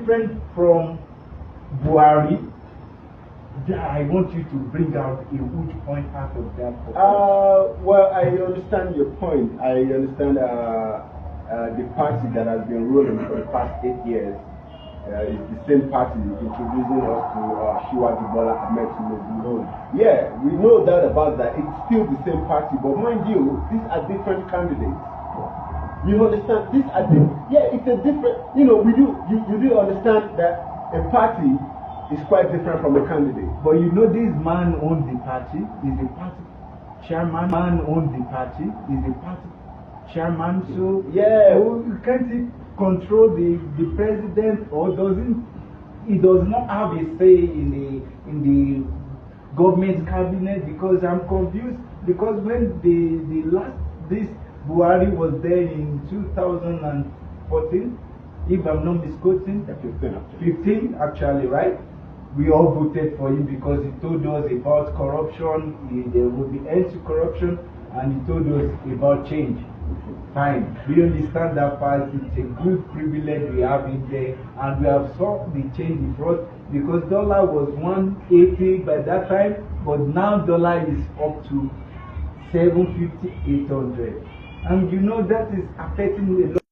different from Buhari. I want you to bring out a huge point out of that. Well, I understand your point. I understand the party that has been ruling for the past 8 years is the same party introducing us to Asiwaju Bola Ahmed Tinubu. Yeah, we know that about that. It's still the same party, but mind you, these are different candidates. You understand? These are yeah, it's a different. You know, you do understand that a party is quite different from a candidate. But you know, this man owns the party. Is the party chairman. Man owns the party. Is the party chairman. So yeah, you can't control the president, or he does not have a say in the government cabinet? Because I'm confused. Because when this Buhari was there in 2014, if I'm not misquoting, 15 actually, right? We all voted for him because he told us about corruption, there will be end to corruption, and he told us about change. Fine, we understand that part. It's a good privilege we have in there, and we have saw the change he brought, because dollar was 180 by that time, but now dollar is up to 750, 800, and you know that is affecting a lot.